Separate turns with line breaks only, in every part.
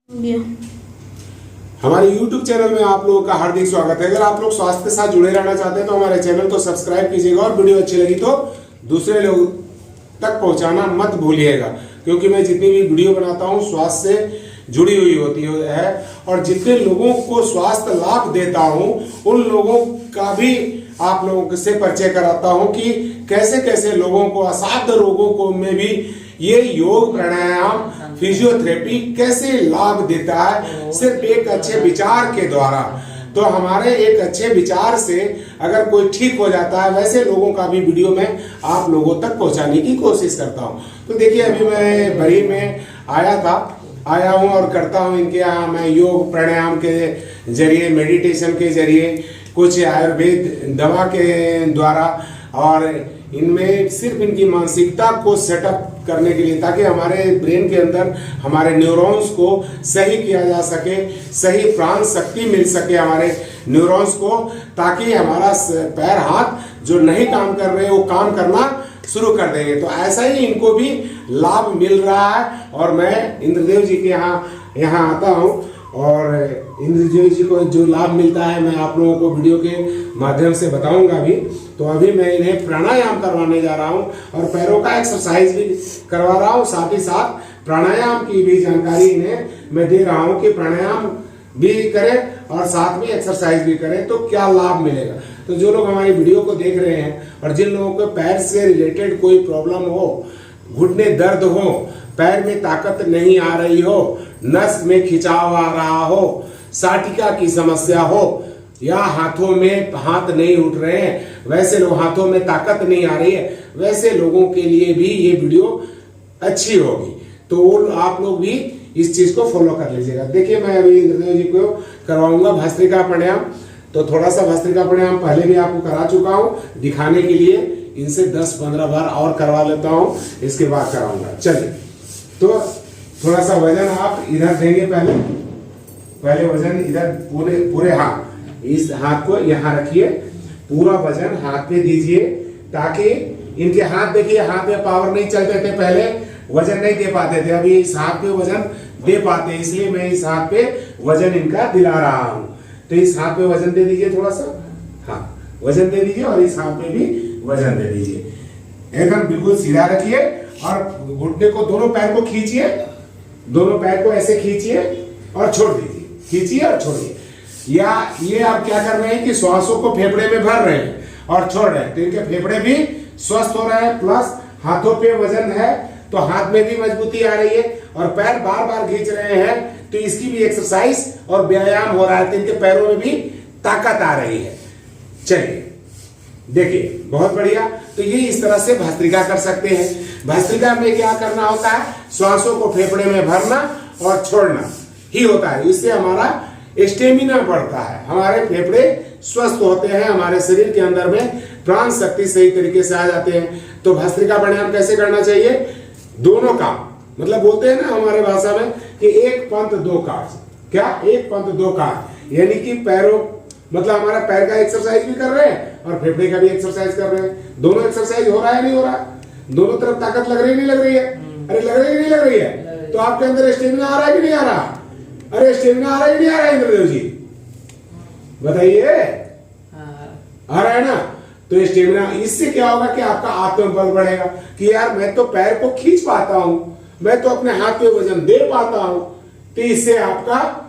हमारे YouTube channel में आप लोगों का हार्दिक स्वागत है। अगर आप लोग स्वास्थ्य के साथ जुड़े रहना चाहते हैं तो हमारे चैनल को सब्सक्राइब कीजिएगा और वीडियो अच्छी लगी तो दूसरे लोग तक पहुंचाना मत भूलिएगा, क्योंकि मैं जितनी भी वीडियो बनाता हूं स्वास्थ्य से जुड़ी हुई होती है और जितने लोगों को स्वास्थ्य लाभ देता हूं उन लोगों का भी आप लोगों से परिचय कराता हूं कि कैसे कैसे लोगों को असाध्य रोगों को में भी ये योग प्राणायाम फिजियोथेरेपी कैसे लाभ देता है, सिर्फ एक अच्छे विचार के द्वारा। तो हमारे एक अच्छे विचार से अगर कोई ठीक हो जाता है, वैसे लोगों का भी वीडियो में आप लोगों तक पहुंचाने की कोशिश करता हूं। तो देखिए, अभी मैं बरी में आया हूं और करता हूं इनके यहाँ मैं योग प्राणायाम के जरिए, मेडिटेशन के जरिए, कुछ आयुर्वेद दवा के द्वारा, और इनमें सिर्फ इनकी मानसिकता को सेटअप करने के लिए, ताकि हमारे ब्रेन के अंदर हमारे न्यूरॉन्स को सही किया जा सके, सही प्राण शक्ति मिल सके हमारे न्यूरॉन्स को, ताकि हमारा पैर हाथ जो नहीं काम कर रहे वो काम करना शुरू कर देंगे। तो ऐसा ही इनको भी लाभ मिल रहा है और मैं इंद्रदेव जी के यहाँ आता हूँ और इंद्रदेव जी को जो लाभ मिलता है मैं आप लोगों को वीडियो के माध्यम से बताऊंगा भी। तो अभी मैं इन्हें प्राणायाम करवाने जा रहा हूं और पैरों का एक्सरसाइज भी करवा रहा हूं, साथ ही साथ प्राणायाम की भी जानकारी इन्हें मैं दे रहा हूं कि प्राणायाम भी करें और साथ में एक्सरसाइज भी करें तो क्या लाभ मिलेगा। तो जो लोग हमारी वीडियो को देख रहे हैं और जिन लोगों को पैर से रिलेटेड कोई प्रॉब्लम हो, घुटने दर्द हो, पैर में ताकत नहीं आ रही हो, नस में खिंचाव आ रहा हो, साटिका की समस्या हो, या हाथों में हाथ नहीं उठ रहे हैं, वैसे लोग हाथों में ताकत नहीं आ रही है, वैसे लोगों के लिए भी ये वीडियो अच्छी होगी। तो आप लोग भी इस चीज को फॉलो कर लीजिएगा। देखिए, मैं अभी इंद्रदेव जी को करवाऊंगा भस्त्रिका प्राणायाम। तो थोड़ा सा भस्त्रिका प्राणायाम पहले भी आपको करा चुका हूं, दिखाने के लिए इनसे 10-15 बार और करवा लेता हूं, इसके बाद कराऊंगा। चलिए, तो थोड़ा सा वजन आप इधर देंगे, पहले वजन इधर पूरे हाथ, इस हाथ को यहाँ रखिए, पूरा वजन हाथ पे दीजिए, ताकि इनके हाथ, देखिए हाथ में पावर नहीं चलते थे, पहले वजन नहीं दे पाते थे, अभी इस हाथ पे वजन दे पाते, इसलिए मैं इस हाथ पे वजन इनका दिला रहा हूं। तो इस हाथ पे वजन दे दीजिए, थोड़ा सा, हाँ वजन दे दीजिए, और इस हाथ पे भी वजन दे दीजिए। एकदम बिल्कुल सीधा रखिए और घुटने को, दोनों पैर को खींचिए, दोनों पैर को ऐसे खींचिए और छोड़ दीजिए, खींचिए और छोड़िए। या ये आप क्या कर रहे हैं कि श्वासों को फेफड़े में भर रहे हैं और छोड़ रहे हैं, तो इनके फेफड़े भी स्वस्थ हो रहे हैं, प्लस हाथों पे वजन है तो हाथ में भी मजबूती आ रही है, और पैर बार बार खींच रहे हैं तो इसकी भी एक्सरसाइज और व्यायाम हो रहा है, तो इनके पैरों में भी ताकत आ रही है। चलिए देखिए, बहुत बढ़िया। तो ये इस तरह से भस्त्रिका कर सकते हैं। भस्त्रिका में क्या करना होता है, श्वासों को फेफड़े में भरना और छोड़ना ही होता है। इससे हमारा स्टेमिना बढ़ता है, हमारे फेफड़े स्वस्थ होते हैं, हमारे शरीर के अंदर में प्राण शक्ति सही तरीके से आ जाते हैं। तो भस्त्रिका प्राणायाम कैसे करना चाहिए, दोनों काम, मतलब बोलते हैं ना हमारे भाषा में कि एक पंथ दो काज। क्या, एक पंथ दो काज, यानी कि पैरों, मतलब हमारा पैर का एक्सरसाइज भी कर रहे हैं और फेफड़े का भी एक्सरसाइज कर रहे हैं। दोनों एक्सरसाइज हो रहा है, नहीं हो रहा, दोनों तरफ ताकत लग रही नहीं लग रही है, अरे लग रही नहीं लग रही है। तो आपके अंदर स्टेमिना आ रहा है कि नहीं आ रहा, अरे स्टेमिना आ रहा है कि नहीं आ रहा है इंद्रदेव जी, बताइए, आ रहा है ना। तो स्टेमिना, इससे क्या होगा कि आपका आत्मबल बढ़ेगा कि यार मैं तो पैर को खींच पाता हूं, मैं तो अपने हाथ पे वजन दे पाता हूं। तो इससे आपका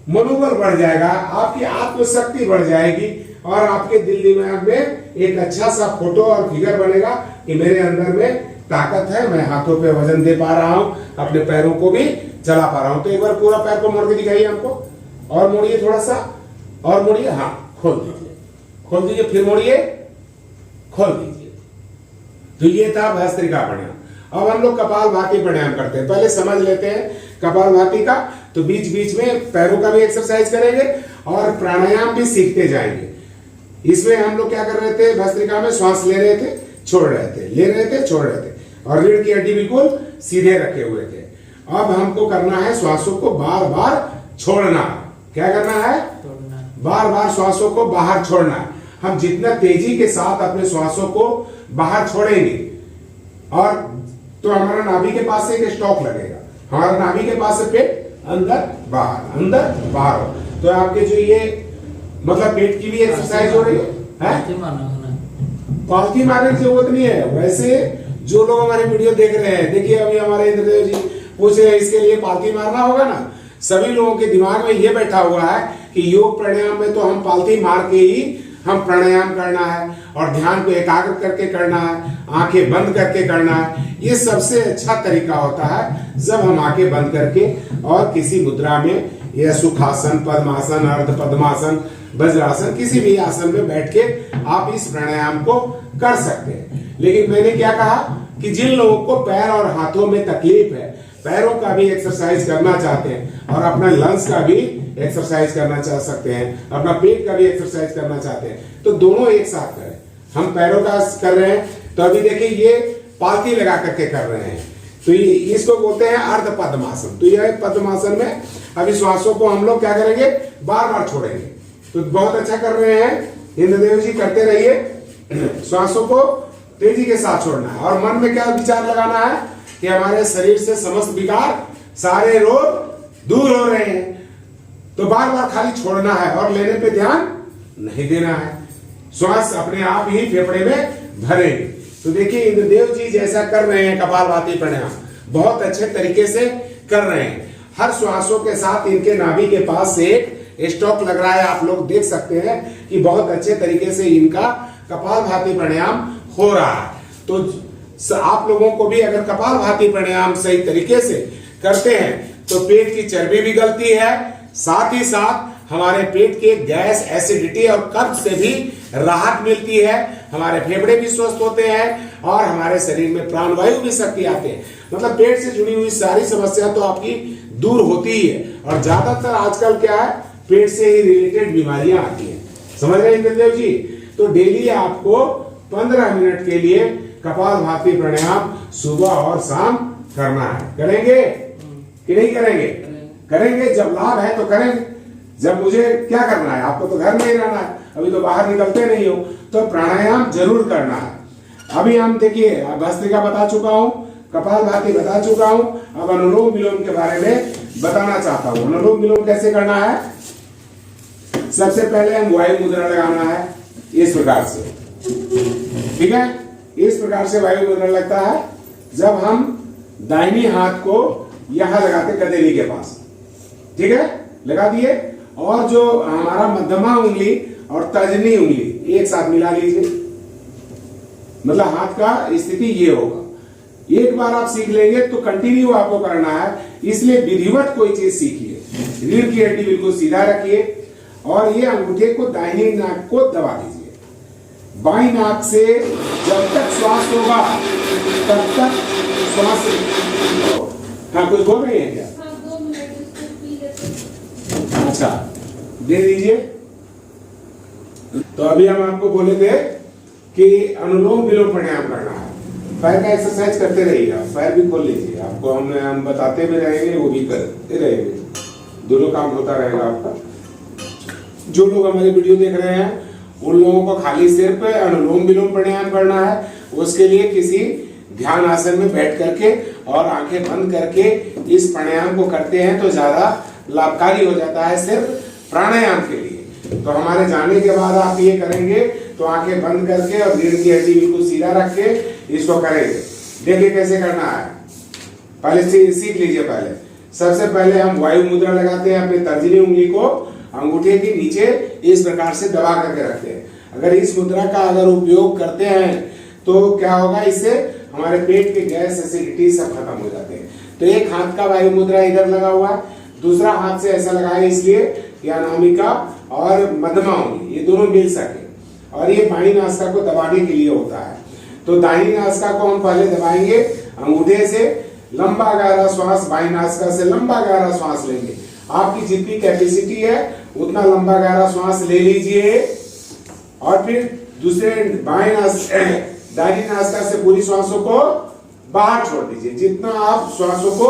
मनोबल बढ़ जाएगा, आपकी आत्मशक्ति बढ़ जाएगी और आपके दिल दिमाग में एक अच्छा सा फोटो और फिगर बनेगा कि मेरे अंदर में ताकत है, मैं हाथों पे वजन दे पा रहा हूं, अपने पैरों को भी चला पा रहा हूं। तो एक बार पूरा पैर को मोड़ के दिखाइए हमको, और मोड़िए थोड़ा सा, और मोड़िए, हाँ खोल दीजिए, खोल दीजिए, फिर मोड़िए, खोल दीजिए। तो ये था भस्त्रिका प्राणायाम। अब हम लोग कपालभाति प्राणायाम करते हैं, पहले समझ लेते हैं कपालभाति का। तो बीच बीच में पैरों का भी एक्सरसाइज करेंगे और प्राणायाम भी सीखते जाएंगे। इसमें हम लोग क्या कर रहे थे, भस्त्रिका में श्वास ले रहे थे, छोड़ रहे थे, ले रहे थे, छोड़ रहे थे, और रीढ़ की हड्डी बिल्कुल सीधे रखे हुए थे। अब हमको करना है श्वासों को बार बार छोड़ना। क्या करना है, बार बार श्वासों को बाहर छोड़ना है। हम जितना तेजी के साथ अपने श्वासों को बाहर छोड़ेंगे, और तो हमारा नाभि के पास से एक स्टॉक लगेगा, हमारा नाभि के पास से पेट अंदर बाहर, अंदर बाहर। तो आपके जो ये मतलब पेट की भी एक्सरसाइज हो रही है। पालथी मारने की जरूरत नहीं है। वैसे जो लोग हमारी वीडियो देख रहे हैं, देखिए अभी हमारे इंद्रदेव जी पूछ रहे हैं इसके लिए पालथी मारना होगा ना। सभी लोगों के दिमाग में ये बैठा हुआ है कि योग प्राणायाम में तो हम पालथी मार के ही हम प्राणायाम करना है और ध्यान को एकाग्र करके करना है, आंखें बंद करके करना है। ये सबसे अच्छा तरीका होता है जब हम आंखें बंद करके और किसी मुद्रा में, या सुखासन, पद्मासन, अर्ध पद्मासन, वज्रासन, किसी भी आसन में बैठ के आप इस प्राणायाम को कर सकते हैं। लेकिन मैंने क्या कहा कि जिन लोगों को पैर और हाथों में तकलीफ है, पैरों का भी एक्सरसाइज करना चाहते हैं और अपना लंग्स का भी एक्सरसाइज करना चाह सकते हैं, अपना पेट का भी एक्सरसाइज करना चाहते हैं, तो दोनों एक साथ करें। हम पैरों का कर रहे हैं, तो अभी देखिए ये पालथी लगा करके कर रहे हैं, तो ये इसको बोलते हैं अर्ध पद्मासन। तो यह पद्मासन में अभी श्वासों को हम लोग क्या करेंगे, बार बार छोड़ेंगे। तो बहुत अच्छा कर रहे हैं इंद्रदेव जी, करते रहिए। श्वासों को तेजी के साथ छोड़ना है और मन में क्या विचार लगाना है कि हमारे शरीर से समस्त विकार, सारे रोग दूर हो रहे हैं। तो बार बार खाली छोड़ना है और लेने पे ध्यान नहीं देना है। श्वास अपने आप ही फेफड़े में भरेंगे। तो देखिए इंद्रदेव जी जैसा कर रहे हैं कपालभाति प्राणायाम, बहुत अच्छे तरीके से कर रहे हैं। हर श्वासों के साथ इनके नाभि के पास से एक स्टॉक लग रहा है, आप लोग देख सकते हैं कि बहुत अच्छे तरीके से इनका कपालभाति प्राणायाम हो रहा है। तो आप लोगों को भी अगर कपालभाति प्राणायाम सही तरीके से करते हैं तो पेट की चर्बी भी गलती है, साथ ही साथ हमारे पेट के गैस, एसिडिटी और कब्ज से भी राहत मिलती है, हमारे फेफड़े भी स्वस्थ होते हैं और हमारे शरीर में प्राणवायु भी शक्ति आते हैं। मतलब पेट से जुड़ी हुई सारी समस्या तो आपकी दूर होती ही है। और ज्यादातर आजकल क्या है, पेट से ही रिलेटेड बीमारियां आती हैं। समझ रहे हैं इंद्रदेव जी? तो डेली आपको 15 मिनट के लिए कपालभाति प्राणायाम सुबह और शाम करना है। करेंगे कि नहीं करेंगे? करेंगे। जब लाभ है तो करेंगे। जब मुझे क्या करना है, आपको तो घर में ही रहना है, अभी तो बाहर निकलते नहीं हो, तो प्राणायाम जरूर करना है। अभी हम देखिए भस्त्रिका बता चुका हूं, कपालभाति बता चुका हूं, अब अनुलोम विलोम के बारे में बताना चाहता हूं। अनुलोम विलोम कैसे करना है? सबसे पहले हम वायु मुद्रा लगाना है इस प्रकार से, ठीक है? इस प्रकार से वायु मुद्रा लगता है जब हम दाहिनी हाथ को यहां लगाते कदेली के पास, ठीक है? लगा दिए और जो हमारा मध्यमा उंगली और तर्जनी उंगली एक साथ मिला लीजिए, मतलब हाथ का स्थिति ये होगा। एक बार आप सीख लेंगे तो कंटिन्यू आपको करना है, इसलिए विधिवत कोई चीज सीखिए। रीढ़ की हड्डी बिल्कुल सीधा रखिए और ये अंगूठे को दाहिनी नाक को दबा दीजिए। बाई नाक से जब तक श्वास होगा तब तक श्वास। हाँ, कुछ बोल रही है क्या? अच्छा, दे दीजिए। तो अभी हम आपको बोले थे कि अनुलोम विलोम प्राणायाम करना है। पैर का एक्सरसाइज करते रहिए, आप पैर भी खोल लीजिए, आपको हम बताते भी रहेंगे, वो भी करते रहेंगे, दोनों काम होता रहेगा आपका। जो लोग हमारी वीडियो देख रहे हैं उन लोगों को खाली सिर्फ अनुलोम विलोम प्राणायाम करना है। उसके लिए किसी ध्यान आसन में बैठ करके और आंखें बंद करके इस प्राणायाम को करते हैं तो ज्यादा लाभकारी हो जाता है सिर्फ प्राणायाम के लिए। तो हमारे जाने के बाद आप ये करेंगे तो आंखें बंद करके और रीढ़ की हड्डी बिल्कुल सीधा रख के इसको करेंगे। देखिए कैसे करना है, पहले सीख लीजिए। पहले सबसे पहले हम वायु मुद्रा लगाते हैं, अपने तर्जनी उंगली को अंगूठे के नीचे इस प्रकार से दबा करके रखते हैं। अगर इस मुद्रा का अगर उपयोग करते हैं तो क्या होगा, इससे हमारे पेट के गैस, एसिडिटी सब खत्म हो जाते हैं। तो एक हाथ का वायु मुद्रा इधर लगा हुआ है, दूसरा हाथ से ऐसा लगाए इसलिए कि अनामिका और मध्यमा उंगली ये दोनों मिल सके, और ये बाई नासिका को दबाने के लिए होता है। तो दाहिनी नासिका को हम पहले दबाएंगे अंगूठे से, लंबा गहरा श्वास बाई नासिका से लंबा गहरा श्वास लेंगे। आपकी जितनी कैपेसिटी है उतना लंबा गहरा श्वास ले लीजिए और फिर दूसरे दाहिनी नासिका से पूरी श्वासों को बाहर छोड़ दीजिए, जितना आप श्वासों को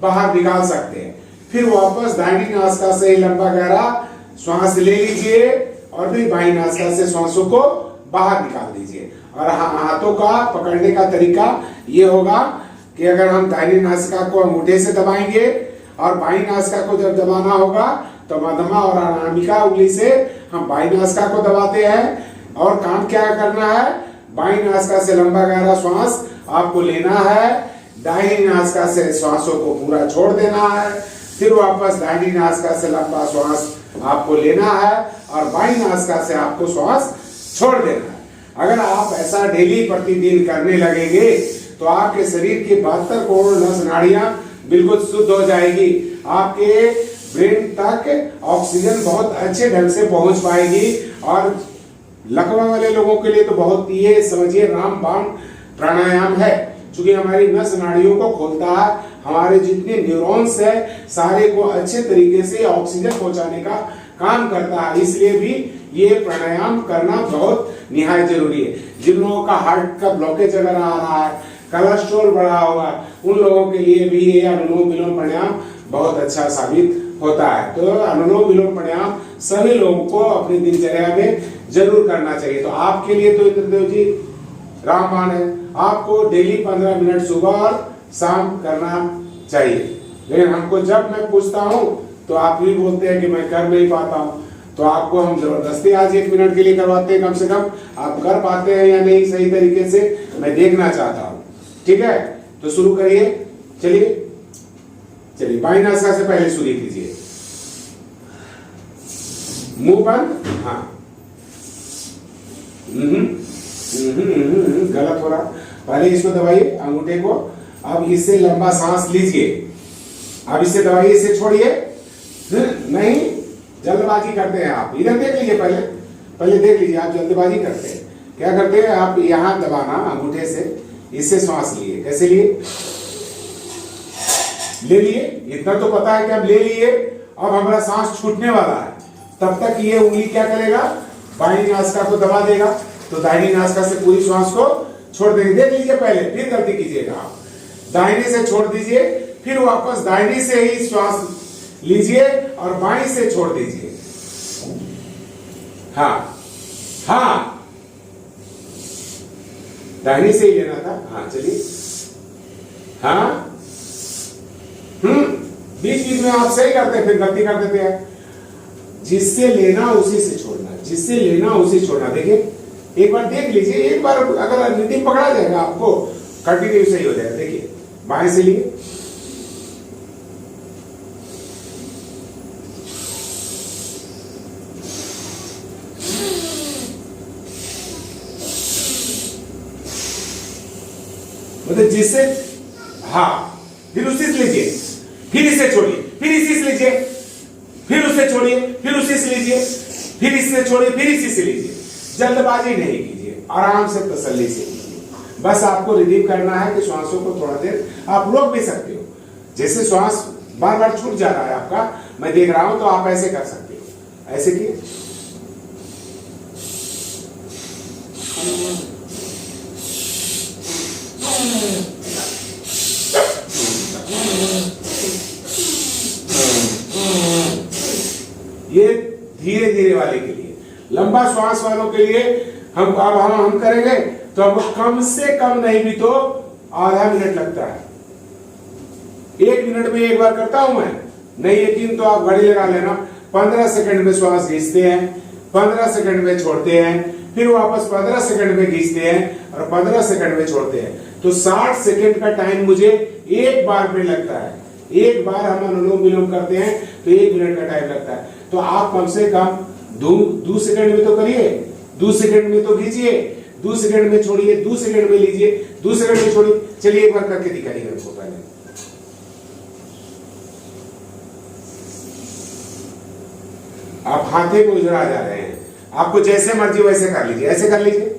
बाहर निकाल सकते हैं। फिर वापस दाहिनी नासिका से ही लंबा गहरा श्वास ले लीजिए और फिर बाईं नासिका से श्वासों को बाहर निकाल दीजिए। और हाथों का पकड़ने का तरीका ये होगा कि अगर हम दाहिनी नासिका को अंगूठे से दबाएंगे और बाई नासिका को जब दबाना होगा तो मध्यमा और अनामिका उंगली से हम बाई नासिका को दबाते हैं। और काम क्या करना है, बाई नासिका से लंबा गहरा श्वास आपको लेना है, दाहिनी नासिका से श्वासों को पूरा छोड़ देना है, फिर वापस दाहिनी नासिका से लंबा श्वास आपको लेना है और बाई नासिका से आपको श्वास छोड़ देना है। अगर आप ऐसा डेली प्रतिदिन करने लगेंगे तो आपके शरीर की 72 करोड़ नस नाड़ियां बिल्कुल शुद्ध हो जाएगी, आपके ब्रेन तक ऑक्सीजन बहुत अच्छे ढंग से पहुंच पाएगी। और लकवा वाले लोगों के लिए तो बहुत ये समझिए रामबाण प्राणायाम है, क्योंकि हमारी नस नाड़ियों को खोलता है, हमारे जितने न्यूरॉन्स है सारे को अच्छे तरीके से ऑक्सीजन पहुंचाने का काम करता है। इसलिए भी ये प्राणायाम करना बहुत निहायत जरूरी है। जिन लोगों का हार्ट का ब्लॉकेज अगर आ रहा है, कोलेस्ट्रॉल बढ़ा हुआ, उन लोगों के लिए भी ये अनुलोम विलोम प्राणायाम बहुत अच्छा साबित होता है। तो अनुलोम विलोम प्राणायाम सभी लोगों को अपनी दिनचर्या में जरूर करना चाहिए। तो आपके लिए तो इंद्रदेव जी रामबाण है, आपको डेली 15 मिनट सुबह और शाम करना चाहिए। लेकिन हमको जब मैं पूछता हूँ तो आप भी बोलते हैं कि मैं कर नहीं पाता हूँ, तो आपको हम जबरदस्ती आज 1 मिनट के लिए करवाते हैं। कम से कम आप कर पाते हैं या नहीं सही तरीके से, मैं देखना चाहता हूँ। ठीक है, तो शुरू करिए। चलिए बाई नासिका से पहले शुरू कीजिए, मुंह बंद। हाँ, गलत हो रहा, पहले इसको दबाइए अंगूठे को, अब इससे लंबा सांस लीजिए, अब इससे दबाइए, इसे छोड़िए, नहीं जल्दबाजी करते हैं आप। इधर देख लीजिए, पहले देख लीजिए, आप जल्दबाजी करते हैं। क्या करते हैं आप, यहां दबाना अंगूठे से, इससे श्वास लिए, कैसे लिए, ले लिए, इतना तो पता है कि अब ले लिए। अब हमारा सांस छूटने वाला है, तब तक ये उंगली क्या करेगा, बाईं नासिका को दबा देगा, तो दाहिनी नासिका से पूरी श्वास को छोड़ देंगे। देख लीजिए पहले, फिर गलती कीजिएगा आप, दाहिने से छोड़ दीजिए, फिर वापस दाहिनी से ही श्वास लीजिए और बाईं से छोड़ दीजिए। हाँ हाँ, दाहिनी से ही लेना था। हाँ चलिए, हाँ बीच बीच में आप सही करते हैं, फिर गलती कर देते हैं। जिससे लेना उसी से छोड़ना, जिससे लेना उसी छोड़ना। देखिए एक बार देख लीजिए, एक बार अगर रिदम पकड़ा जाएगा आपको, कंटिन्यू सही हो जाएगा। देखिए बाएं से लिए, मतलब जिससे, हाँ, फिर उसी से लीजिए, फिर इसे छोड़िए, फिर इसी से लीजिए, फिर उसे छोड़िए, फिर उसी से लीजिए, फिर इससे छोड़िए, फिर इसी से लीजिए। जल्दबाजी नहीं कीजिए, आराम से तसल्ली से कीजिए। बस आपको रिलीव करना है कि श्वासों को थोड़ा देर आप रोक भी सकते हो। जैसे श्वास बार बार छूट जा रहा है आपका, मैं देख रहा हूं, तो आप ऐसे कर सकते हो, ऐसे किए। ये धीरे धीरे वाले के लिए, लंबा श्वास वालों के लिए हम करेंगे तो हमको कम से कम नहीं भी तो आधा मिनट लगता है। 1 मिनट में एक बार करता हूं मैं, नहीं यकीन तो आप घड़ी लगा लेना। 15 सेकंड में श्वास खींचते हैं, 15 सेकंड में छोड़ते हैं, फिर वापस 15 सेकंड में खींचते हैं और 15 सेकंड में छोड़ते हैं। तो 60 सेकंड का टाइम मुझे एक बार में लगता है। एक बार हम अनुलोम विलोम करते हैं तो 1 मिनट का टाइम लगता है। तो आप कम से कम 2 सेकंड में तो करिए, 2 सेकंड में तो खींचिए, 2 सेकंड में छोड़िए, 2 सेकंड में लीजिए, 2 सेकंड में छोड़िए। चलिए एक बार करके दिखाइए हमको पहले। आप हाथे को उजरा जा रहे हैं, आपको जैसे मर्जी वैसे कर लीजिए, ऐसे कर लीजिए,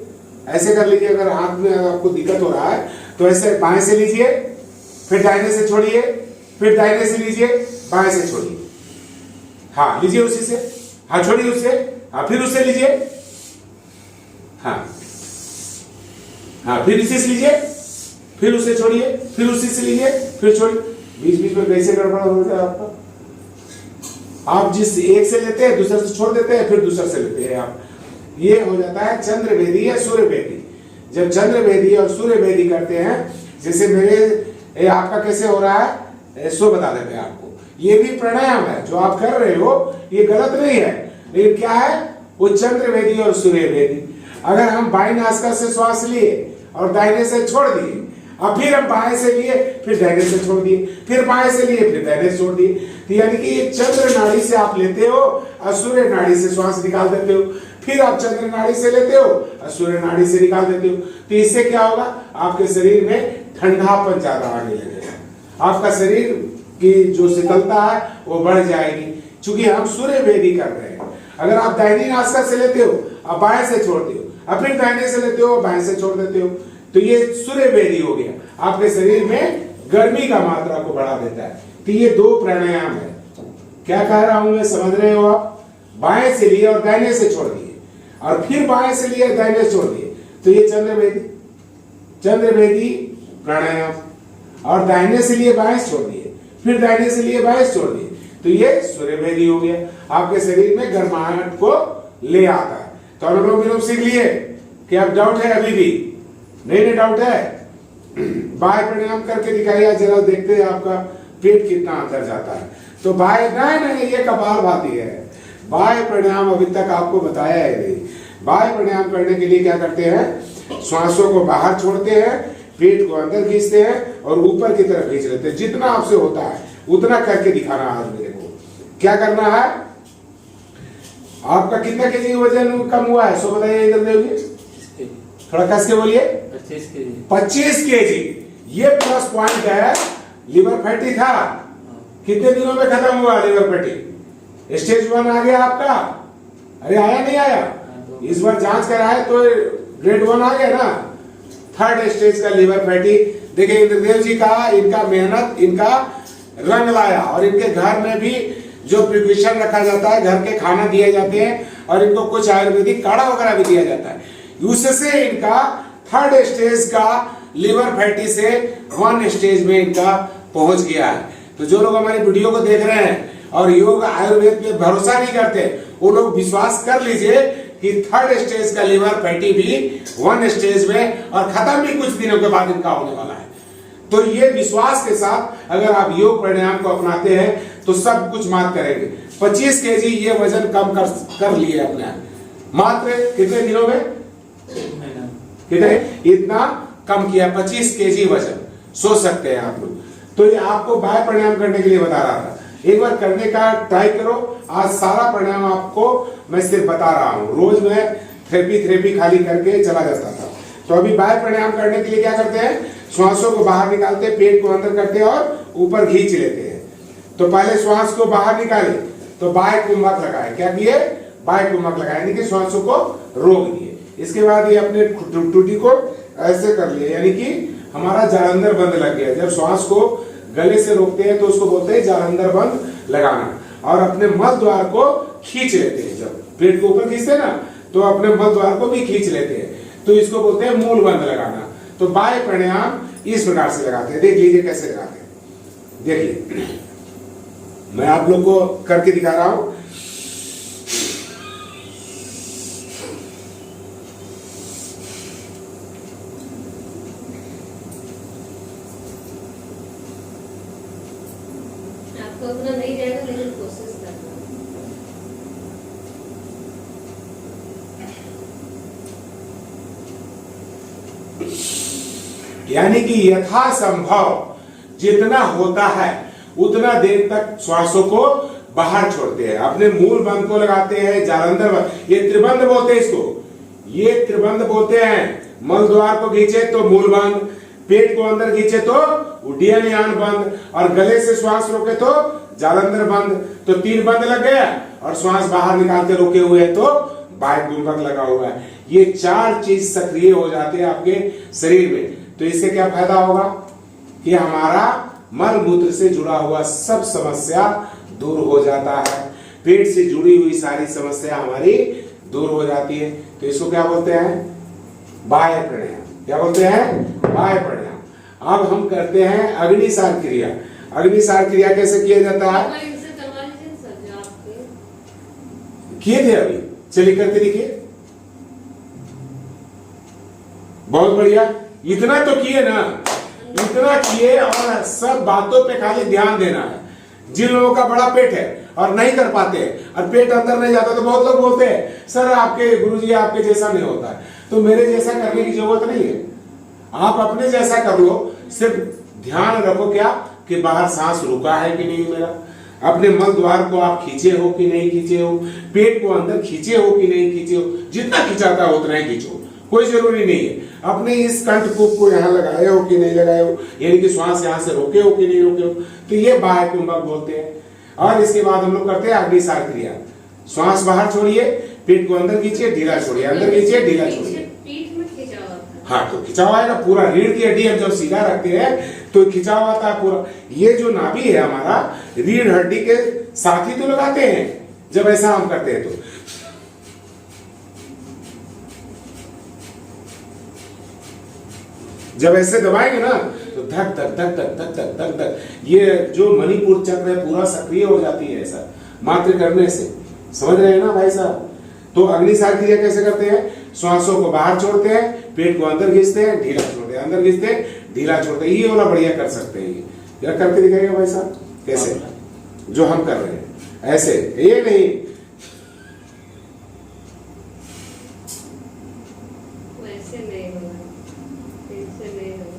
ऐसे कर लीजिए। अगर हाथ में आपको दिक्कत हो रहा है तो ऐसे बाएं से लीजिए, फिर दाहिने से छोड़िए, फिर दाहिने से लीजिए, बाएं से छोड़िए। हाँ लीजिए उसी से, हाँ छोड़िए उससे, हाँ फिर उससे लीजिए, हाँ हाँ फिर इसी से लीजिए, फिर उसे छोड़िए, फिर उसी से लीजिए, फिर छोड़िए। बीच बीच में कैसे गड़बड़ हो जाए आपका। आप जिस एक से लेते हैं दूसरे से छोड़ देते हैं, फिर दूसरे से लेते हैं आप। ये हो जाता है चंद्र भेदी या सूर्य भेदी। जब चंद्र भेदी और सूर्य भेदी करते हैं, जैसे मेरे आपका कैसे हो रहा है सो बता देते हैं आपको। ये भी प्राणायाम है जो आप कर रहे हो, ये गलत नहीं है, लेकिन क्या है वो चंद्रवेदी और सूर्यवेदी। अगर हम बाई नासिका से श्वास लिए और दाहिने से छोड़ दिए, अब फिर हम बाएं से लिए फिर दाहिने से छोड़ दिए, फिर बाएं से लिए फिर दाहिने से छोड़ दिए, तो यानी कि ये चंद्र नाड़ी से आप लेते हो और सूर्य नाड़ी से श्वास निकाल देते हो, फिर आप चंद्र नाड़ी से लेते हो और सूर्य नाड़ी से निकाल देते हो। तो इससे क्या होगा, आपके शरीर में ठंडापन ज्यादा आने लगेगा, आपका शरीर की जो शीतलता है वो बढ़ जाएगी, क्योंकि हम सूर्यवेदी कर रहे हैं। अगर आप दाहिनी नासिका से लेते हो अब बाएं से छोड़ते हो, अब फिर दाहिने से लेते हो बाएं से छोड़ देते हो, तो ये सूर्यवेदी हो गया, आपके शरीर में गर्मी का मात्रा को बढ़ा देता है। तो ये दो प्राणायाम है। क्या कह रहा हूं मैं, समझ रहे हो आप? बाएं से लिए और दाहिने से छोड़ दिए और फिर बाएं से लिए दाहिने से छोड़ दिए, तो ये चंद्रवेदी प्राणायाम। और दाहिने से लिए बाएं से छोड़ दिए, फिर दाहिने से लिए बाएं से छोड़ दिए, तो ये सूर्यवेदी हो गया, आपके शरीर में गर्माहट को ले आता है। तो अनुलोम विलोम सीख लिए? क्या अब डाउट है अभी भी? नहीं डाउट है? बाह्य प्राणायाम करके दिखाइए जरा, देखते हैं आपका पेट कितना अंदर जाता है। तो बाह्य नहीं, ये कपालभाति है। बाह्य प्राणायाम अभी तक आपको बताया है नहीं। बाह्य प्राणायाम करने के लिए क्या करते हैं, श्वासों को बाहर छोड़ते हैं, पेट को अंदर खींचते हैं और ऊपर की तरफ खींच लेते हैं। जितना आपसे होता है उतना करके दिखाना आज मेरे को। क्या करना है, आपका कितना केजी वजन कम हुआ है सो बताइए इंद्रदेव जी, थोड़ा कस के बोलिए। 25 केजी। ये प्लस पॉइंट है। लिवर फैटी था, कितने दिनों में खत्म हुआ लिवर फैटी? स्टेज 1 आ गया आपका? अरे आया नहीं आया? इस बार जांच कराए तो ग्रेड 1 आ गया ना। 3rd स्टेज का लिवर फैटी। देखिए इंद्रदेव जी का, इनका मेहनत, इनका रंग लाया। और इनके घर में भी जो प्रिपरेशन रखा जाता है, घर के खाना दिए जाते हैं और इनको कुछ आयुर्वेदिक काढ़ा वगैरह भी दिया जाता है। उससे इनका 3rd स्टेज का लिवर फैटी से 1 स्टेज में इनका पहुंच गया है। तो जो लोग हमारी वीडियो को देख रहे हैं और योग आयुर्वेद पे भरोसा नहीं करते, वो लोग विश्वास कर लीजिए कि 3rd स्टेज का लिवर फैटी भी 1 स्टेज में और खत्म भी कुछ दिनों के बाद इनका होने वाला है। तो ये विश्वास के साथ अगर आप योग प्राणायाम को अपनाते हैं तो सब कुछ मात करेंगे। 25 केजी ये वजन कम कर लिए अपने, मात्र कितने दिनों में? कितने? इतना कम किया, 25 केजी वजन। सोच सकते हैं आप लोग। तो ये आपको बाह्य प्राणायाम करने के लिए बता रहा था, एक बार करने का ट्राई करो। आज सारा प्राणायाम आपको मैं सिर्फ बता रहा हूँ, रोज मैं थेरेपी खाली करके चला जाता था। तो अभी बाह्य प्राणायाम करने के लिए क्या करते हैं, श्वासों को बाहर निकालते हैं, पेट को अंदर करते हैं और ऊपर खींच लेते हैं। तो पहले श्वास को बाहर निकाले तो बाह्य कुंभक लगाए। क्या किए? बाह्य कुंभक लगाए, यानी कि श्वासों को रोक दिए। इसके बाद ये अपने टूटी को ऐसे कर लिए, यानी कि हमारा जालंधर बंद लग गया। जब श्वास को गले से रोकते हैं तो उसको बोलते हैं जालंधर बंद लगाना। और अपने मल द्वार को खींच लेते हैं, जब पेट को ऊपर खींचते हैं ना तो अपने मल द्वार को भी खींच लेते हैं, तो इसको बोलते हैं मूल बंद लगाना। तो बाह्य प्राणायाम इस प्रकार से लगाते हैं। देख लीजिए कैसे लगाते हैं। देखिए मैं आप लोग को करके दिखा रहा हूं।
आपको अपना नहीं जाएगा लेकिन कोशिश करना।
यानी कि यथासंभव जितना होता है उतना देर तक श्वासों को बाहर छोड़ते हैं, अपने मूल बंद को लगाते हैं, जालंधर बंद, ये त्रिबंध बोलते हैं इसको, ये त्रिबंध बोलते हैं। मल द्वार को खींचे तो मूल बंद, पेट को अंदर खींचे तो उड्डयन यान बंद, और गले से श्वास रोके तो जालंधर बंद। तो 3 बंद लग गया और श्वास बाहर निकालते रोके हुए तो बाह्य कुंभक लगा हुआ है। ये 4 चीज सक्रिय हो जाते हैं आपके शरीर में। तो इससे क्या फायदा होगा कि हमारा मल मूत्र से जुड़ा हुआ सब समस्या दूर हो जाता है, पेट से जुड़ी हुई सारी समस्या हमारी दूर हो जाती है। तो इसको क्या बोलते हैं? बाह्य प्राणायाम। क्या बोलते हैं? बाह्य प्राणायाम। अब हम करते हैं अग्निसार क्रिया। अग्निसार क्रिया कैसे किया जाता है? किए थे अभी, चलिए करके देखिए। बहुत बढ़िया, इतना तो किए ना, इतना किए और सब बातों पे खाली ध्यान देना है। जिन लोगों का बड़ा पेट है और नहीं कर पाते हैं और पेट अंदर नहीं जाता, तो बहुत लोग बोलते हैं सर आपके गुरुजी आपके जैसा नहीं होता है। तो मेरे जैसा करने की जरूरत नहीं है, आप अपने जैसा कर लो। सिर्फ ध्यान रखो क्या कि बाहर सांस रुका है कि नहीं मेरा, अपने मल द्वार को आप खींचे हो कि नहीं खींचे हो, पेट को अंदर खींचे हो कि नहीं खींचे हो। जितना खिंचाता है उतना ही खींचो, कोई जरूरी नहीं है। अपने इस कंठकूप को यहाँ लगाए हो कि नहीं लगाए हो, यानी कि श्वास यहाँ से रोके हो कि नहीं रोके हो, तो ये बाह्य कुंभक बोलते हैं। और इसके बाद हम लोग करते हैं अग्निसार क्रिया। श्वास बाहर छोड़िए, पेट को अंदर खींचिए, ढीला छोड़िए, अंदर खींचिए, ढीला छोड़िए।
पीठ में खिंचाव आता है।
हाँ, तो खिंचाव आएगा पूरा। रीढ़ की हड्डी हम जब सीधा रखते हैं तो खिंचाव आता है पूरा। ये जो नाभि है हमारा, रीढ़ हड्डी के साथ ही तो लगाते हैं जब ऐसा हम करते हैं। तो जब ऐसे दबाएंगे ना तो धक धक धक धक धक धक धक धक, ये जो मणिपुर चक्र है पूरा सक्रिय हो जाती है ऐसा मात्र करने से। समझ रहे हैं ना भाई साहब? तो अग्निसार क्रिया कैसे करते हैं? श्वासों को बाहर छोड़ते हैं, पेट को अंदर खींचते हैं, ढीला छोड़ते हैं, अंदर खींचते हैं, ढीला छोड़ते हैं। ये वाला बढ़िया कर सकते हैं। ये करके दिखाइएगा भाई साहब कैसे, जो हम कर रहे हैं ऐसे, ये नहीं
वैसे नहीं होगा, ऐसे नहीं होगा।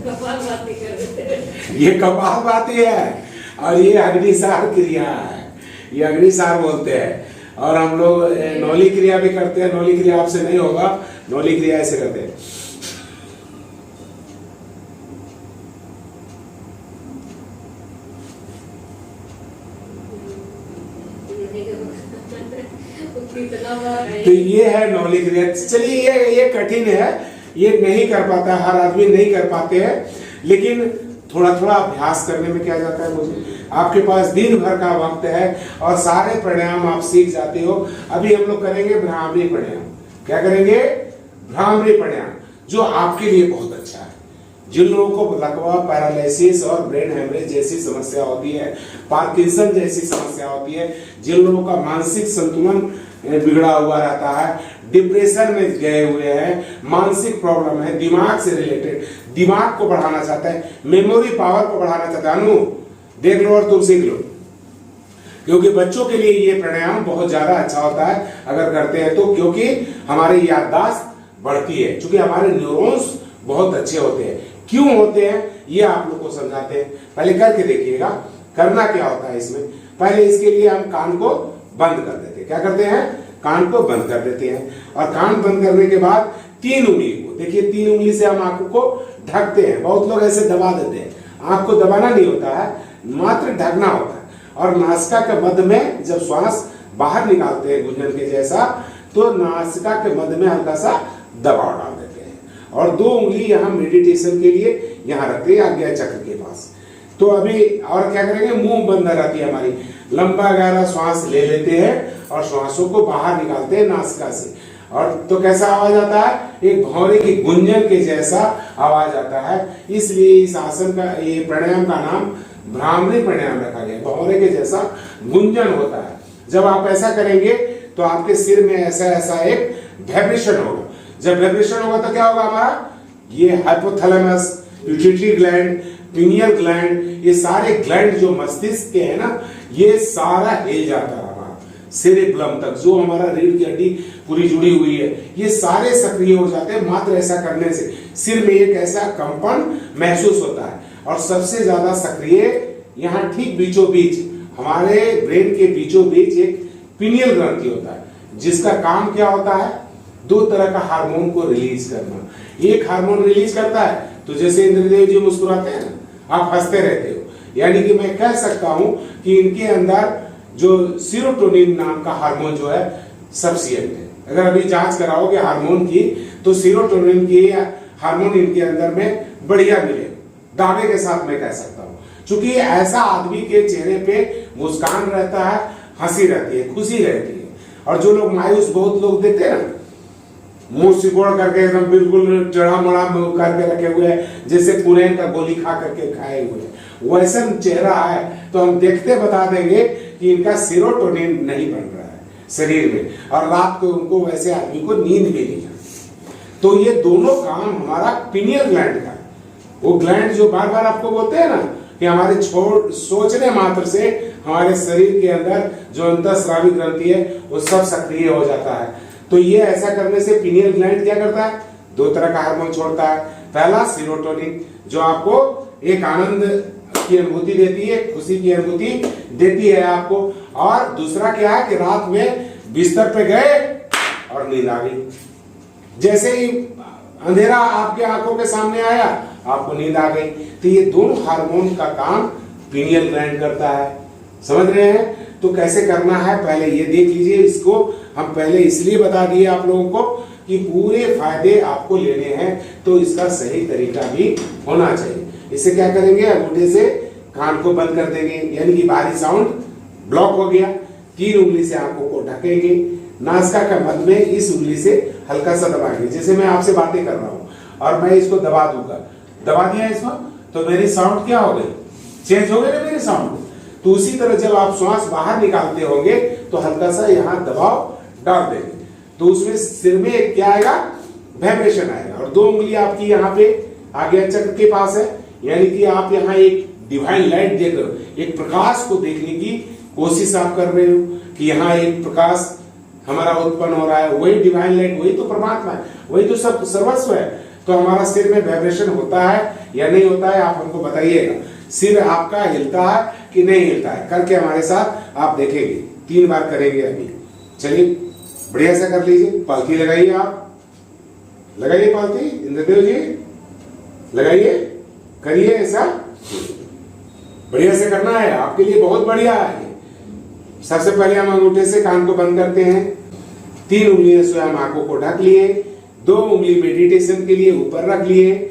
कपालभाति कर देते हैं।
ये कपालभाति है और ये अग्निसार क्रिया है, ये अग्निसार बोलते हैं। और हम लोग नौली क्रिया भी करते हैं। नौली क्रिया आपसे नहीं होगा, नौली क्रिया ऐसे करते हैं। तो ये है नौली क्रिया। चलिए ये कठिन है, ये नहीं कर पाता, हर आदमी नहीं कर पाते हैं, लेकिन थोड़ा थोड़ा अभ्यास करने में क्या जाता है मुझे। आपके पास दिन भर का वक्त है और सारे प्राणायाम आप सीख जाते हो। अभी हम लोग करेंगे भ्रामरी प्राणायाम। क्या करेंगे? भ्रामरी प्राणायाम, जो आपके लिए बहुत अच्छा है। जिन लोगों को लकवा, पैरालिसिस और ब्रेन हेमरेज जैसी समस्या होती है, पार्किंसन जैसी समस्या होती है, जिन लोगों का मानसिक संतुलन बिगड़ा हुआ रहता है, डिप्रेशन में गए हुए हैं, मानसिक प्रॉब्लम है, दिमाग से रिलेटेड, दिमाग को बढ़ाना चाहता है, मेमोरी पावर को बढ़ाना चाहता है, अनु देख लो और तुम सीख लो। क्योंकि बच्चों के लिए ये प्राणायाम बहुत ज्यादा अच्छा होता है अगर करते हैं तो, क्योंकि हमारी याददाश्त बढ़ती है, क्योंकि हमारे न्यूरॉन्स बहुत अच्छे होते हैं। क्यों होते हैं ये आप लोग को समझाते हैं, पहले करके देखिएगा। करना क्या होता है इसमें, पहले इसके लिए हम कान को बंद कर देते हैं। क्या करते हैं? कान को बंद कर देते हैं। और कान बंद करने के बाद 3 उंगली को देखिए, 3 उंगली से हम आंखों को ढकते हैं। बहुत लोग ऐसे दबा देते हैं, आंख को दबाना नहीं होता है, मात्र ढकना होता है। और नासिका के मध्य में जब श्वास बाहर निकालते हैं गुंजन के जैसा, तो नासिका के मध्य में हल्का सा दबाव डाल देते हैं। और 2 उंगली यहाँ मेडिटेशन के लिए यहाँ रखते हैं आज्ञा चक्र के पास। तो अभी और क्या करेंगे? मुंह बंद रहती है हमारी, लंबा गहरा श्वास ले लेते हैं और श्वासों को बाहर निकालते हैं नासिका से। और तो कैसा आवाज आता है? एक भौरे की गुंजन के जैसा आवाज आता है। इसलिए इस आसन का, ये प्राणायाम का नाम भ्रामरी प्राणायाम रखा गया। भौरे के जैसा गुंजन होता है। जब आप ऐसा करेंगे तो आपके सिर में ऐसा ऐसा एक वाइब्रेशन होगा। जब वाइब्रेशन होगा तो क्या होगा? हमारा ये hypothalamus, pituitary gland, pineal gland, ये सारे ग्लैंड जो मस्तिष्क के है ना, ये सारा हिल जाता है। सेरेब्रम तक जो हमारा रीढ़ की हड्डी पूरी जुड़ी हुई है, ये सारे सक्रिय हो जाते हैं मात्र ऐसा करने से। सिर में एक ऐसा कंपन महसूस होता है। और सबसे ज्यादा सक्रिय यहाँ ठीक बीचों बीच, हमारे ब्रेन के बीचों बीच एक पिनियल ग्रंथि होता है, जिसका काम क्या होता है? 2 तरह का हार्मोन को रिलीज करना। एक हार्मोन रिलीज करता है तो जैसे इंद्रदेव जी मुस्कुराते हैं ना, आप हंसते रहते हो, यानी कि मैं कह सकता हूं कि इनके अंदर जो सीरोटोनिन नाम का हार्मोन जो है सफिशिएंट है। अगर अभी जांच कराओगे हार्मोन की तो सीरोटोनिन की हार्मोन इनके अंदर में बढ़िया मिलेगा, दावे के साथ मैं कह सकता हूं। क्योंकि ऐसा आदमी के चेहरे पे मुस्कान रहता है, हंसी रहती है, खुशी रहती है। और जो लोग मायूस बहुत लोग देते हैं ना, मुंह सिकोड़ करके एकदम बिल्कुल टेढ़ा मोड़ा करके रखे हुए हैं, जैसे पुरैन का गोली खा करके खाए हुए, वैसा चेहरा है, तो हम देखते बता देंगे कि इनका सेरोटोनिन नहीं बन रहा है शरीर में, और रात को उनको वैसे आदमी को नींद भी नहीं आती। तो ये दोनों काम हमारा पिनियल ग्लैंड का, वो ग्लैंड जो बार बार आपको बोलते हैं ना कि हमारे सोचने मात्र से हमारे शरीर के अंदर जो अंतःस्रावी ग्रंथि है वो सब सक्रिय हो जाता है। तो ये ऐसा करने से पीनियल ग्लैंड क्या करता है, दो तरह का हार्मोन छोड़ता है। पहला सीरोटोनिन जो आपको एक आनंद की अनुभूति देती है, खुशी की अनुभूति देती है आपको। और दूसरा क्या है कि रात में बिस्तर पे गए और नींद आ गई, जैसे ही अंधेरा आपके आंखों के सामने आया आपको नींद आ गई। तो ये दोनों हार्मोन का काम पीनियल ग्लैंड करता है, समझ रहे हैं। तो कैसे करना है पहले ये देख लीजिए। इसको हम पहले इसलिए बता दिए आप लोगों को कि पूरे फायदे आपको लेने हैं, तो इसका सही तरीका भी होना चाहिए। इससे क्या करेंगे, अंगूठे से कान को बंद कर देंगे, यानी कि बाहरी साउंड ब्लॉक हो गया। 3 उंगली से आंखों को ढकेंगे, नासिका का मध्य में इस उंगली से हल्का सा दबाएंगे, जैसे मैं आपसे बातें कर रहा हूँ और मैं इसको दबा दूंगा, दबा दिया इसको, तो मेरी साउंड क्या हो गई, चेंज हो गई ना मेरी साउंड। तो उसी तरह जब आप श्वास बाहर निकालते होंगे तो हल्का सा यहाँ दबाव डाल देंगे, तो उसमें सिर में क्या आएगा, वाइब्रेशन आएगा। और 2 उंगली आपकी यहाँ पे आगे चक्र के पास है, यानी कि आप यहाँ एक डिवाइन लाइट देख रहे हो, एक प्रकाश को देखने की कोशिश आप कर रहे हो कि यहाँ एक प्रकाश हमारा उत्पन्न हो रहा है। वही डिवाइन लाइट, वही तो परमात्मा है, वही तो सब सर्वस्व है। तो हमारा सिर में वाइब्रेशन होता है या नहीं होता है, आप हमको बताइएगा। सिर आपका हिलता है कि नहीं हिलता है, करके हमारे साथ आप देखेंगे। 3 बार करेंगे अभी। चलिए बढ़िया से कर लीजिए। पालथी लगाइए, आप लगाइए पालथी, इंद्रदेव जी लगाइए, करिए ऐसा, बढ़िया से करना है, आपके लिए बहुत बढ़िया है। सबसे पहले हम अंगूठे से कान को बंद करते हैं, 3 उंगलियों से हम आंखों को ढक लिए, 2 उंगली मेडिटेशन के लिए ऊपर रख लिए।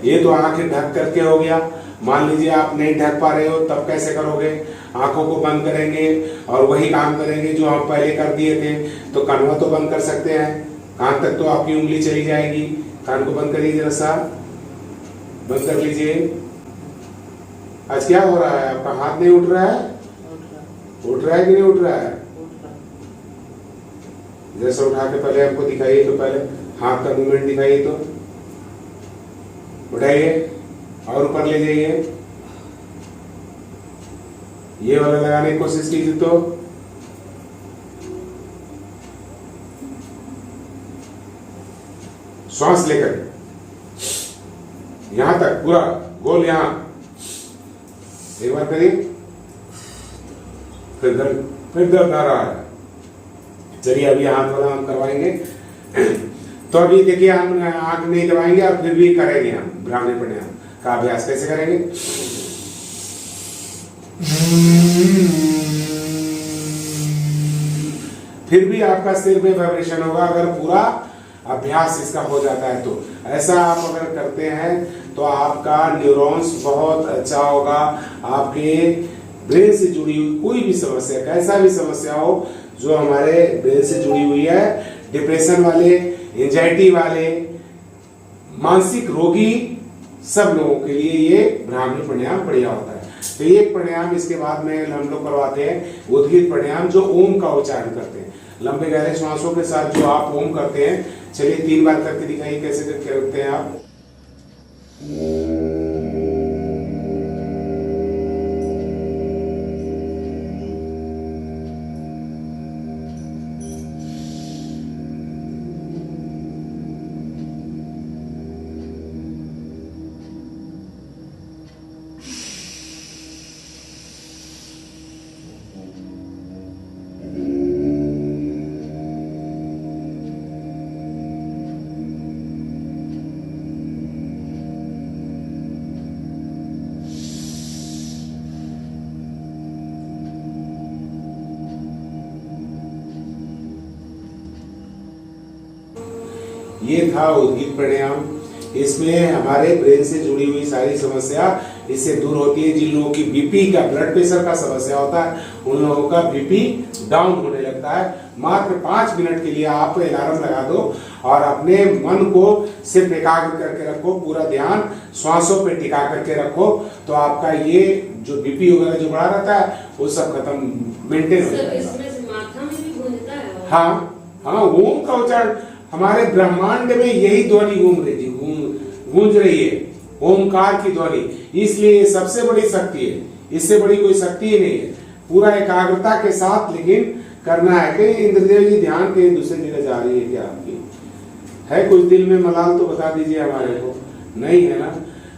ये तो आंखें ढक करके हो गया। मान लीजिए आप नहीं ढक पा रहे हो, तब कैसे करोगे, आंखों को बंद करेंगे और वही काम करेंगे जो हम पहले कर दिए थे। तो कानवा तो बंद कर सकते हैं, कान तक तो आपकी उंगली चली जाएगी। कान को बंद करिए, जरा सा बंद कर लीजिए। आज क्या हो रहा है, आपका हाथ नहीं उठ रहा है, उठ रहा है कि नहीं उठ रहा है, जैसा उठा के पहले हमको दिखाइए, तो पहले हाथ का मूवमेंट दिखाइए, तो उठाइए और ऊपर ले जाइए। ये वाला लगाने की कोशिश कीजिए, तो श्वास लेकर यहां तक पूरा गोल, यहां एक बार करिए, फिर दर्द आ रहा है। चलिए अभी हाथ वाला हम करवाएंगे। तो अभी देखिए हम आंख नहीं दबाएंगे और फिर भी करेंगे हम ब्राह्मणी प्राणायाम का अभ्यास। कैसे करेंगे, फिर भी आपका सिर में वाइब्रेशन होगा अगर पूरा अभ्यास इसका हो जाता है। तो ऐसा आप अगर करते हैं तो आपका न्यूरॉन्स बहुत अच्छा होगा। आपके ब्रेन से जुड़ी हुई कोई भी समस्या, कैसा भी समस्या हो जो हमारे ब्रेन से जुड़ी हुई है, डिप्रेशन वाले, एंजाइटी वाले, मानसिक रोगी, सब लोगों के लिए ये ब्राह्मणी प्राणायाम बढ़िया होता है। तो ये प्राणायाम इसके बाद में हम लोग करवाते हैं उद्गीत प्राणायाम, जो ओम का उच्चारण करते हैं लंबे गहरे श्वासों के साथ, जो आप ओम करते हैं। चलिए 3 बार करके दिखाइए कैसे करते हैं आप। ये था उद्गीत प्राणायाम। इसमें हमारे ब्रेन से जुड़ी हुई सारी समस्या इससे दूर होती है। जिन लोगों की बीपी का, ब्लड प्रेशर का समस्या होता है, उन लोगों का बीपी डाउन होने लगता है। मात्र 5 मिनट के लिए आप अलार्म लगा दो और अपने मन को सिर्फ एकाग्र करके रखो, पूरा ध्यान श्वासों पे टिका करके रखो, तो आपका ये जो बीपी वगैरह जो बढ़ा रहता है वो सब खत्म, मेंटेन हो जाएगा।
इसमें से माथा में भी गूंजता है।
हाँ, ओम का उच्चारण हमारे ब्रह्मांड में यही ध्वनि गूंज रही है, ओमकार की ध्वनि, इसलिए ये सबसे बड़ी शक्ति है, इससे बड़ी कोई शक्ति ही नहीं है। पूरा एकाग्रता के साथ लेकिन करना है। कहीं इंद्रदेव जी ध्यान कहीं दूसरी जगह जा रही है क्या आपकी? है कुछ दिल में मलाल तो बता दीजिए हमारे को, नहीं है ना?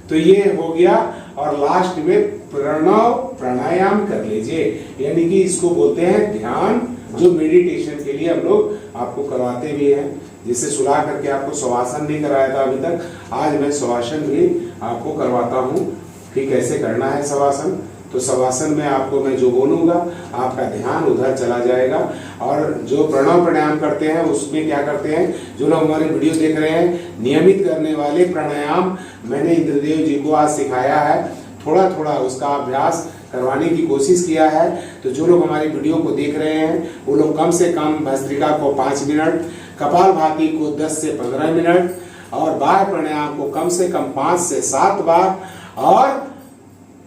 तो ये हो गया। और लास्ट में प्रणव प्राणायाम कर लीजिए, यानी कि इसको बोलते हैं ध्यान, जो मेडिटेशन के लिए हम लोग आपको करवाते भी हैं। जिसे सुला करके आपको शवासन नहीं कराया था अभी तक, आज मैं शवासन भी आपको करवाता हूँ कि कैसे करना है शवासन। तो शवासन में आपको मैं जो बोलूंगा आपका ध्यान उधर चला जाएगा। और जो प्रणव प्राणायाम करते हैं उसमें क्या करते हैं, जो लोग हमारे वीडियो देख रहे हैं, नियमित करने वाले प्राणायाम मैंने इंद्रदेव जी को आज सिखाया है, थोड़ा थोड़ा उसका अभ्यास करवाने की कोशिश किया है। तो जो लोग हमारी वीडियो को देख रहे हैं वो लोग कम से कम भस्त्रिका को 5 मिनट, कपालभाति को 10 से 15 मिनट और बाह्य प्राणायाम को कम से कम 5 से 7 बार, और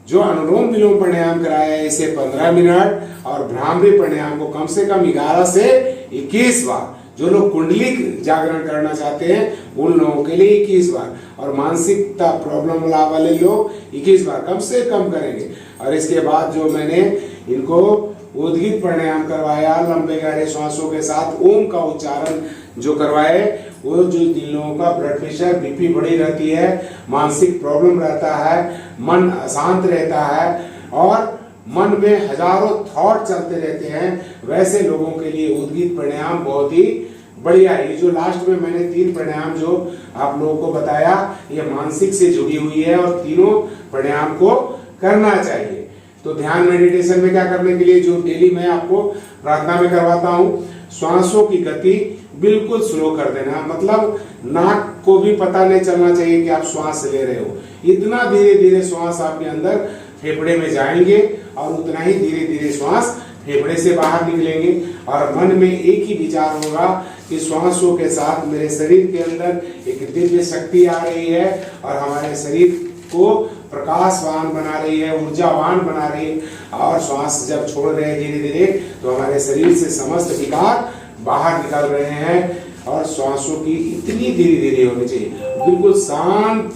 जो अनुलोम विलोम प्राणायाम कराया है इसे 15 मिनट, और भ्रामरी प्राणायाम को कम से कम 11 से 21 बार। जो लोग कुंडली जागरण करना चाहते हैं उन लोगों के लिए 21 बार, और मानसिकता प्रॉब्लम वाले लोग 21 बार कम से कम करेंगे। और इसके बाद जो मैंने इनको उद्गीत प्राणायाम करवाया, लंबे गहरे श्वासों के साथ ओम का उच्चारण जो करवाए, वो जो जिन लोगों का ब्लड प्रेशर, बीपी बढ़ी रहती है, मानसिक प्रॉब्लम रहता है, मन अशांत रहता है और मन में हजारों थॉट चलते रहते हैं, वैसे लोगों के लिए उद्गीत प्राणायाम बहुत ही बढ़िया है। ये जो लास्ट में मैंने 3 प्राणायाम जो आप लोगों को बताया, ये मानसिक से जुड़ी हुई है और तीनों प्राणायाम को करना चाहिए। तो ध्यान मेडिटेशन में क्या करने के लिए, जो डेली मैं आपको प्रार्थना में करवाता हूँ, श्वासों की गति बिल्कुल स्लो कर देना, मतलब नाक को भी पता नहीं चलना चाहिए कि आप श्वास ले रहे हो। इतना धीरे धीरे श्वास आपके अंदर फेफड़े में जाएंगे और उतना ही धीरे धीरे श्वास फेफड़े से बाहर निकलेंगे। और मन में एक ही विचार होगा कि श्वासों के साथ मेरे शरीर के अंदर एक दिव्य शक्ति आ रही है और हमारे शरीर को प्रकाशवान बना रही है, ऊर्जावान बना रही है। और श्वास जब छोड़ रहे हैं धीरे धीरे तो हमारे शरीर से समस्त विकार बाहर निकल रहे हैं। और श्वासों की इतनी धीरे धीरे होनी चाहिए, बिल्कुल शांत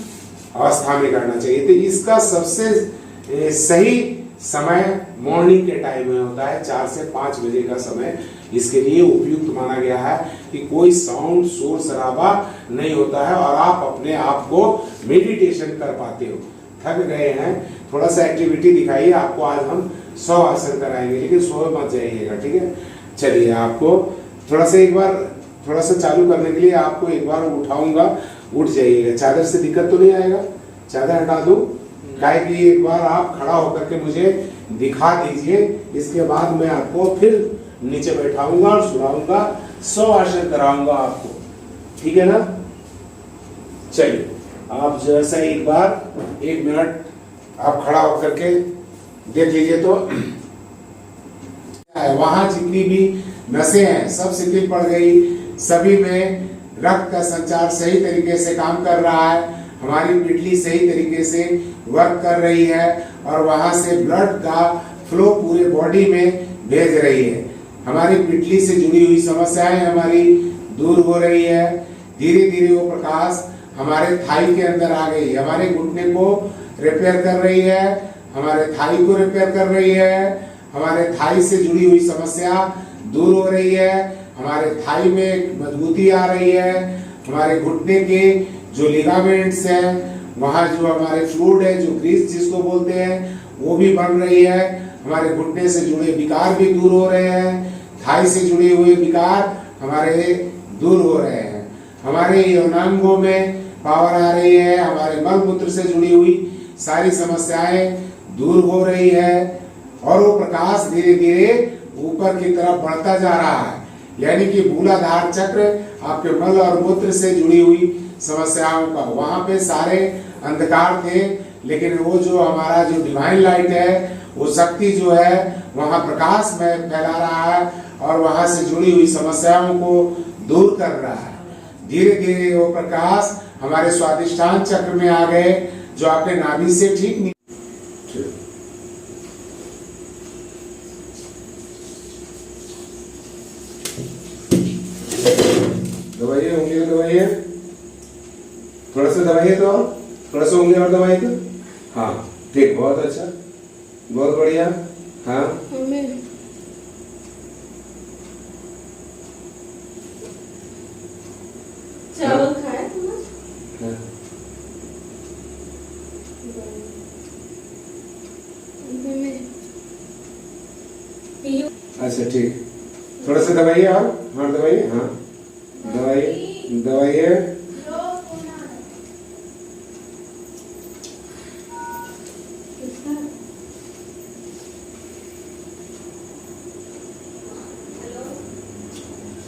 अवस्था में करना चाहिए। तो इसका सबसे सही समय मॉर्निंग के टाइम में होता है, 4 से 5 बजे का समय इसके लिए उपयुक्त माना गया है कि कोई साउंड, शोर शराबा नहीं होता है और आप अपने आप को मेडिटेशन कर पाते हो। थक गए हैं, थोड़ा सा एक्टिविटी दिखाइए। आपको आज हम 100 आसन कराएंगे, लेकिन सो मत जाइएगा, ठीक है? चलिए, आपको थोड़ा सा एक बार थोड़ा सा चालू करने के लिए आपको एक बार उठाऊंगा, उठ जाइएगा। चादर से दिक्कत तो नहीं आएगा? चादर हटा दूं? काहे कि एक बार आप खड़ा होकर के मुझे दिखा दीजिए, इसके बाद मैं आपको फिर नीचे बैठाऊंगा और सुनाऊंगा, 100 आसन कराऊंगा आपको, ठीक है ना? चलिए, आप जैसा एक बार 1 मिनट आप खड़ा होकर के देख लीजिए। तो वहां जितनी भी नसें हैं सब शिथिल पड़ गई, सभी में रक्त का संचार सही तरीके से काम कर रहा है, हमारी पिटली सही तरीके से वर्क कर रही है और वहां से ब्लड का फ्लो पूरे बॉडी में भेज रही है। हमारी पिटली से जुड़ी हुई समस्याएं हमारी दूर हो रही है। धीरे धीरे वो प्रकाश हमारे थाई के अंदर आ गई, हमारे घुटने को रिपेयर कर रही है, हमारे थाई को रिपेयर कर रही है, हमारे थाई से जुड़ी हुई समस्या दूर हो रही है, हमारे थाई में मजबूती आ रही है, हमारे घुटने के जो लिगामेंट्स हैं, वहाँ जो हमारे फ्लूइड है, जो ग्रीस जिसको बोलते हैं, वो भी बन रही है। हमारे घुटने से जुड़े विकार भी दूर हो रहे हैं, थाई से जुड़े हुए विकार हमारे दूर हो रहे हैं, हमारे यौनांगों में पावर आ रही है, हमारे मल मूत्र से जुड़ी हुई सारी समस्याएं दूर हो रही है और वो प्रकाश धीरे धीरे ऊपर की तरफ बढ़ता जा रहा है। यानी कि मूलाधार चक्र, आपके मल और मूत्र से जुड़ी हुई समस्याओं का। वहां पे सारे अंधकार थे, लेकिन वो जो हमारा जो डिवाइन लाइट है, वो शक्ति जो है वहां प्रकाश में फैला रहा है और वहां से जुड़ी हुई समस्याओं को दूर कर रहा है। धीरे धीरे वो प्रकाश हमारे स्वादिष्ठान चक्र में आ गए, जो आपके नाभि से ठीक नहीं। दबाइए, उंगली को दबाइए, थोड़ा सा दबाइए, तो थोड़ा सा उंगली और दबाइए तो। हाँ ठीक, बहुत अच्छा, बहुत बढ़िया। हाँ
चावल खाए तुम?
हाँ।
पियो।
अच्छा ठीक, थोड़ा सा दबाइए और, हाँ दबाइए, हाँ दबाइए दबाइए।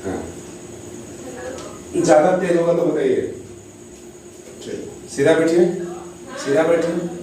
हाँ, ज्यादा तेज होगा तो बताइए। चलिए, सीधा बैठिए, सीधा बैठिए।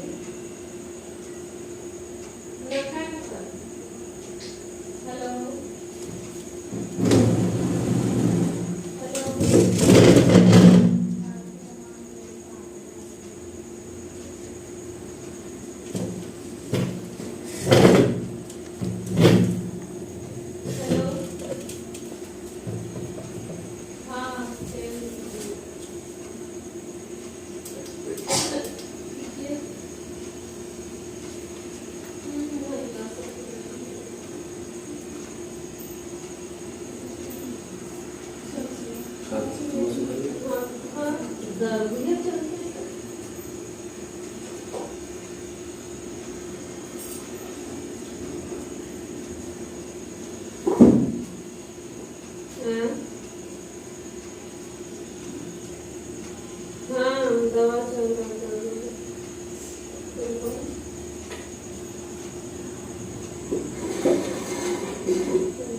दवा चल रहा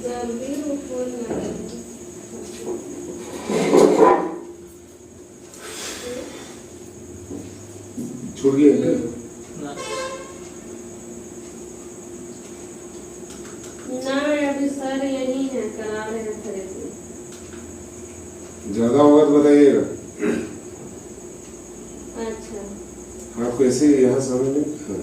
जल्दी ऊपर
छूट गया क्या?
ना अभी सर यही है, करा रहे हैं थेरेपी।
ज्यादा होगा तो बताइएगा।
अच्छा,
आपको ऐसे ही यहाँ सामने में, हाँ।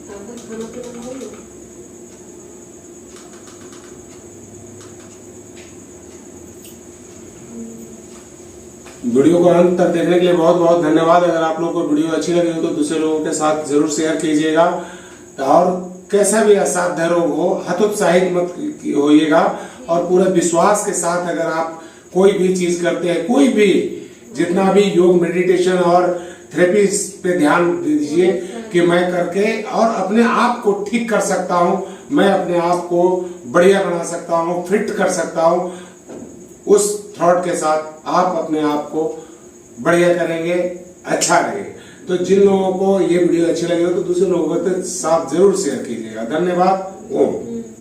आपका खाना पीना हो गया?
वीडियो को अंत तक देखने के लिए बहुत बहुत धन्यवाद। अगर आप लोगों को वीडियो अच्छी लगी हो तो दूसरे लोगों के साथ जरूर शेयर कीजिएगा, और कैसा भी असाध्य रोग हो हतोत्साहित मत होइएगा, और पूरे विश्वास के साथ अगर आप कोई भी चीज करते हैं, कोई भी जितना भी योग मेडिटेशन और थेरेपी पे ध्यान दीजिए कि मैं करके और अपने आप को ठीक कर सकता हूँ, मैं अपने आप को बढ़िया बना सकता हूँ, फिट कर सकता हूँ। उस थॉट के साथ आप अपने आप को बढ़िया करेंगे, अच्छा रहेगा। तो जिन लोगों को ये वीडियो अच्छी लगी हो तो दूसरे लोगों के साथ जरूर शेयर कीजिएगा। धन्यवाद। ओम।